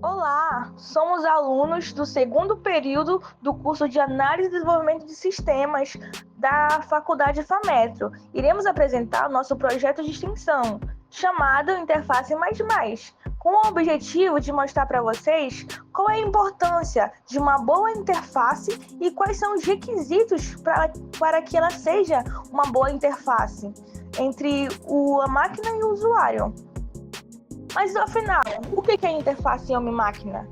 Olá, somos alunos do segundo período do curso de Análise e Desenvolvimento de Sistemas da Faculdade FAMetro. Iremos apresentar o nosso projeto de extensão, chamado Interface Mais Mais, com o objetivo de mostrar para vocês qual é a importância de uma boa interface e quais são os requisitos para que ela seja uma boa interface entre a máquina e o usuário. Mas afinal, o que é interface homem-máquina?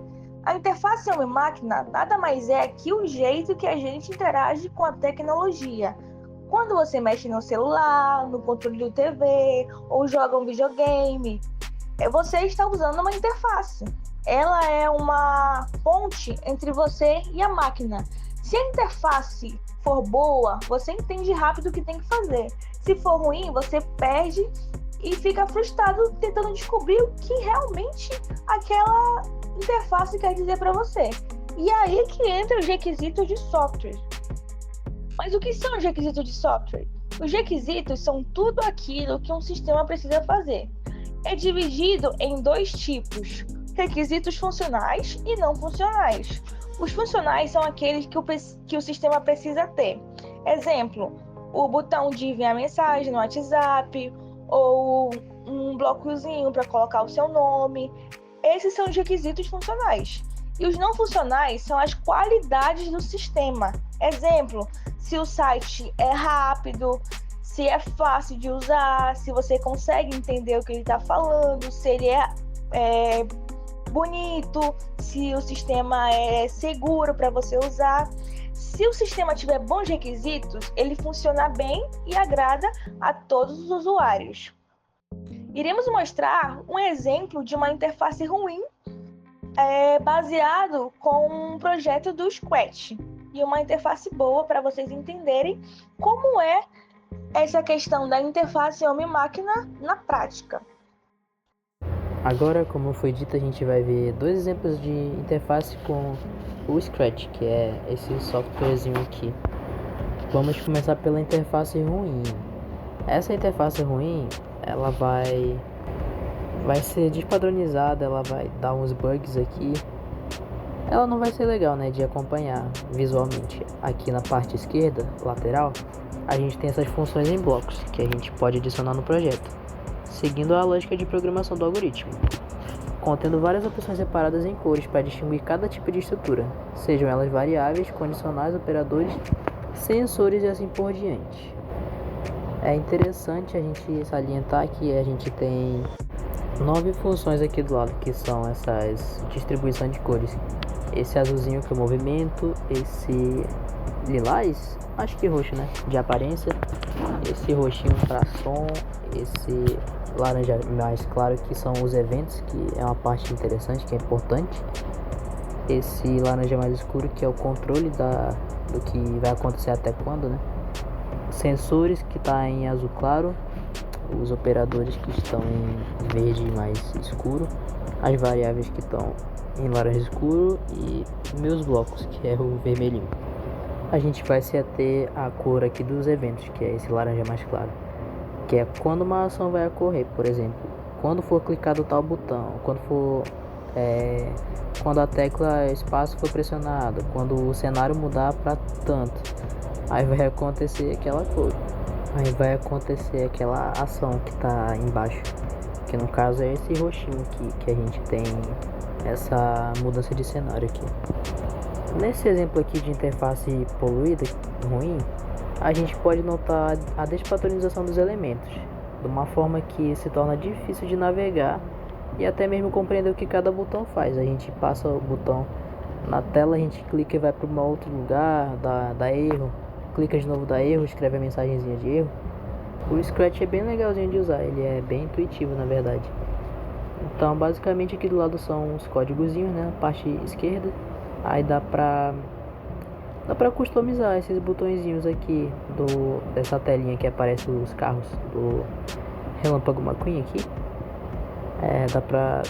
A interface homem-máquina nada mais é que o jeito que a gente interage com a tecnologia. Quando você mexe no celular, no controle do TV ou joga um videogame, você está usando uma interface. Ela é uma ponte entre você e a máquina. Se a interface for boa, você entende rápido o que tem que fazer. Se for ruim, você perde e fica frustrado tentando descobrir o que realmente aquela interface quer dizer para você. E aí que entra os requisitos de software. Mas o que são os requisitos de software? Os requisitos são tudo aquilo que um sistema precisa fazer. É dividido em dois tipos: requisitos funcionais e não funcionais. Os funcionais são aqueles que o sistema precisa ter. Exemplo, o botão de enviar mensagem no WhatsApp, ou um blocozinho para colocar o seu nome. Esses são os requisitos funcionais. E os não funcionais são as qualidades do sistema. Exemplo, se o site é rápido, se é fácil de usar, se você consegue entender o que ele está falando, se ele é bonito, se o sistema é seguro para você usar. Se o sistema tiver bons requisitos, ele funciona bem e agrada a todos os usuários. Iremos mostrar um exemplo de uma interface ruim baseado com um projeto do Scratch e uma interface boa para vocês entenderem como é essa questão da interface homem-máquina na prática. Agora, como foi dito, a gente vai ver dois exemplos de interface com o Scratch, que é esse softwarezinho aqui. Vamos começar pela interface ruim. Essa interface ruim, ela vai ser despadronizada, ela vai dar uns bugs aqui. Ela não vai ser legal, né, de acompanhar visualmente. Aqui na parte esquerda, lateral, a gente tem essas funções em blocos, que a gente pode adicionar no projeto, seguindo a lógica de programação do algoritmo, contendo várias opções separadas em cores para distinguir cada tipo de estrutura, sejam elas variáveis, condicionais, operadores, sensores e assim por diante. É interessante a gente salientar que a gente tem 9 funções aqui do lado, que são essas distribuição de cores. Esse azulzinho que é o movimento, esse lilás, acho que roxo, né, de aparência, esse roxinho para som, esse laranja mais claro que são os eventos, que é uma parte interessante, que é importante, esse laranja mais escuro que é o controle do que vai acontecer até quando, né, sensores que está em azul claro, os operadores que estão em verde mais escuro, as variáveis que estão em laranja escuro e meus blocos, que é o vermelhinho. A gente vai se ater à cor aqui dos eventos, que é esse laranja mais claro, que é quando uma ação vai ocorrer. Por exemplo, quando for clicado tal botão, quando a tecla espaço for pressionada, quando o cenário mudar para tanto, aí vai acontecer aquela cor, aí vai acontecer aquela ação que está embaixo, que no caso é esse roxinho aqui, que a gente tem essa mudança de cenário aqui. Nesse exemplo aqui de interface poluída, ruim, a gente pode notar a despadronização dos elementos, de uma forma que se torna difícil de navegar e até mesmo compreender o que cada botão faz. A gente passa o botão na tela, a gente clica e vai para um outro lugar, dá erro, clica de novo, dá erro, escreve a mensagenzinha de erro. O Scratch é bem legalzinho de usar, ele é bem intuitivo na verdade. Então basicamente aqui do lado são os códigozinhos, né, na parte esquerda. Aí dá pra customizar esses botõezinhos aqui dessa telinha que aparece os carros do Relâmpago McQueen aqui. Dá pra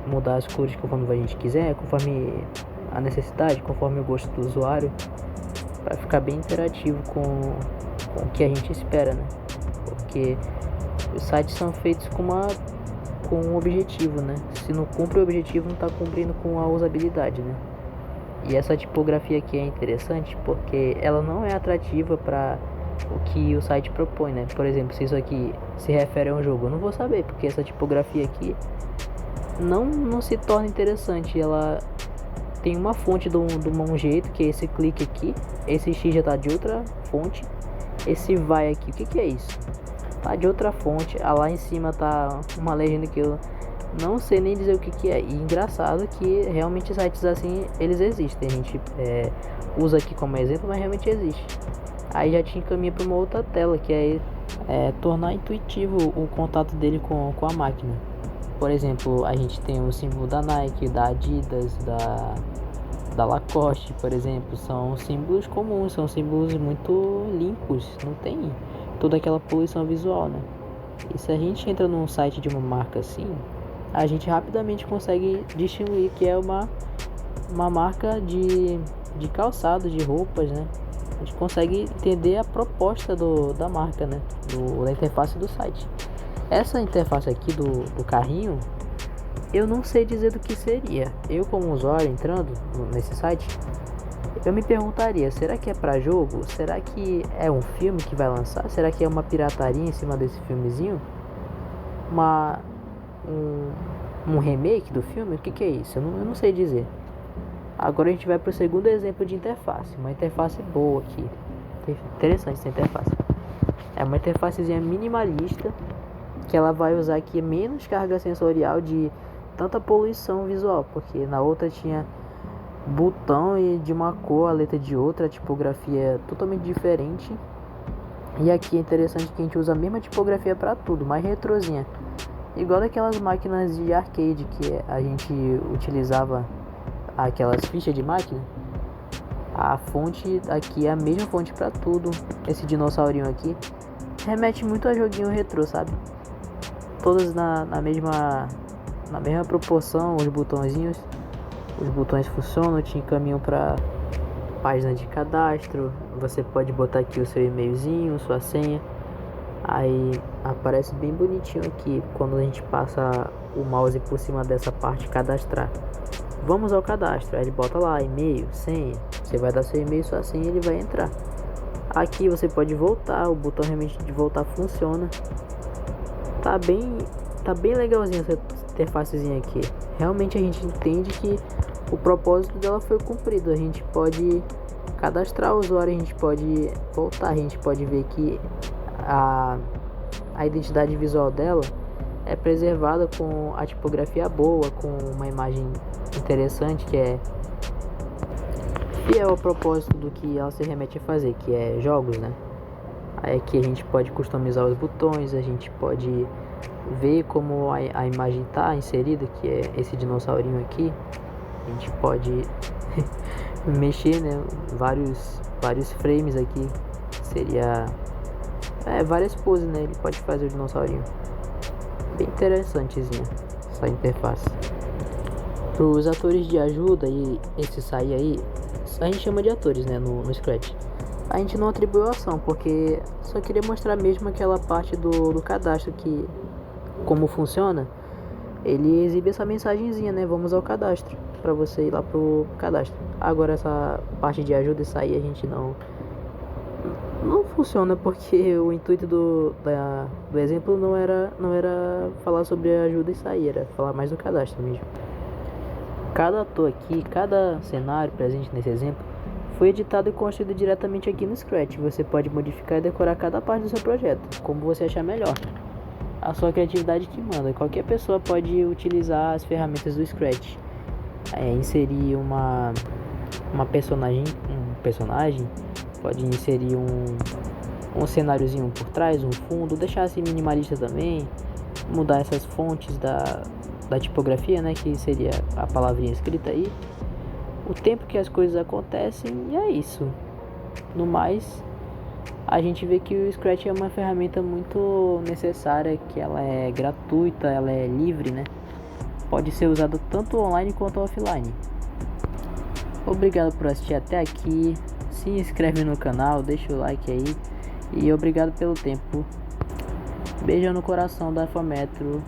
mudar as cores conforme a gente quiser, conforme a necessidade, conforme o gosto do usuário, para ficar bem interativo com o que a gente espera, né? Porque os sites são feitos com uma com o objetivo, né? Se não cumpre o objetivo, não está cumprindo com a usabilidade, né? E essa tipografia aqui é interessante porque ela não é atrativa para o que o site propõe, né? Por exemplo, se isso aqui se refere a um jogo, eu não vou saber, porque essa tipografia aqui não se torna interessante. Ela tem uma fonte de um jeito, que é esse clique aqui, esse X já tá de outra fonte, esse vai aqui, o que é isso? Tá de outra fonte, lá em cima tá uma legenda que eu não sei nem dizer o que é. E engraçado que realmente sites assim, eles existem. A gente usa aqui como exemplo, mas realmente existe. Aí já te encaminha para uma outra tela, que é tornar intuitivo o contato dele com a máquina. Por exemplo, a gente tem o símbolo da Nike, da Adidas, da Lacoste, por exemplo. São símbolos comuns, são símbolos muito limpos, não tem toda aquela poluição visual, né? E se a gente entra num site de uma marca assim, a gente rapidamente consegue distinguir que é uma marca de calçado, de roupas, né? A gente consegue entender a proposta da marca, né? Da interface do site. Essa interface aqui do carrinho, eu não sei dizer do que seria. Eu, como usuário, entrando nesse site, eu me perguntaria, será que é para jogo? Será que é um filme que vai lançar? Será que é uma pirataria em cima desse filmezinho? Um remake do filme? O que é isso? Eu não sei dizer. Agora a gente vai para o segundo exemplo de interface. Uma interface boa aqui. Interessante essa interface. É uma interfacezinha minimalista, que ela vai usar aqui menos carga sensorial de tanta poluição visual. Porque na outra tinha botão e de uma cor, a letra de outra, a tipografia é totalmente diferente. E aqui é interessante que a gente usa a mesma tipografia para tudo, mais retrozinha. Igual daquelas máquinas de arcade que a gente utilizava, aquelas fichas de máquina. A fonte aqui é a mesma fonte para tudo. Esse dinossaurinho aqui remete muito a joguinho retrô, sabe? Todas na mesma proporção, os botõezinhos. Os botões funcionam, te encaminham para página de cadastro. Você pode botar aqui o seu e-mailzinho, sua senha. Aí aparece bem bonitinho aqui quando a gente passa o mouse por cima dessa parte cadastrar. Vamos ao cadastro. Aí ele bota lá e-mail, senha. Você vai dar seu e-mail, sua senha e ele vai entrar. Aqui você pode voltar. O botão realmente de voltar funciona. Tá bem legalzinho essa interfacezinha aqui. Realmente a gente entende que o propósito dela foi cumprido. A gente pode cadastrar o usuário, a gente pode voltar, a gente pode ver que a identidade visual dela é preservada com a tipografia boa, com uma imagem interessante, que é fiel ao propósito do que ela se remete a fazer, que é jogos, né? Aí aqui a gente pode customizar os botões, a gente pode ver como a imagem está inserida, que é esse dinossaurinho aqui. A gente pode mexer, né? Vários frames aqui, seria várias poses, né? Ele pode fazer o dinossaurinho. Bem interessantezinha essa interface. Para os atores de ajuda e esse sair aí, a gente chama de atores, né? No Scratch. A gente não atribuiu ação, porque só queria mostrar mesmo aquela parte do cadastro, que como funciona. Ele exibe essa mensagenzinha, né? Vamos ao cadastro, para você ir lá pro cadastro. Agora essa parte de ajuda e sair a gente não funciona, porque o intuito do exemplo não era falar sobre ajuda e sair, era falar mais do cadastro mesmo. Cada ator aqui, cada cenário presente nesse exemplo foi editado e construído diretamente aqui no Scratch. Você pode modificar e decorar cada parte do seu projeto, como você achar melhor. A sua criatividade que manda. Qualquer pessoa pode utilizar as ferramentas do Scratch. Inserir um personagem, pode inserir um cenáriozinho por trás, um fundo, deixar assim minimalista também, mudar essas fontes da tipografia, né, que seria a palavrinha escrita aí, o tempo que as coisas acontecem, e é isso. No mais, a gente vê que o Scratch é uma ferramenta muito necessária, que ela é gratuita, ela é livre, né? Pode ser usada tanto online quanto offline. Obrigado por assistir até aqui. Se inscreve no canal, deixa o like aí. E obrigado pelo tempo. Beijo no coração da Fametro.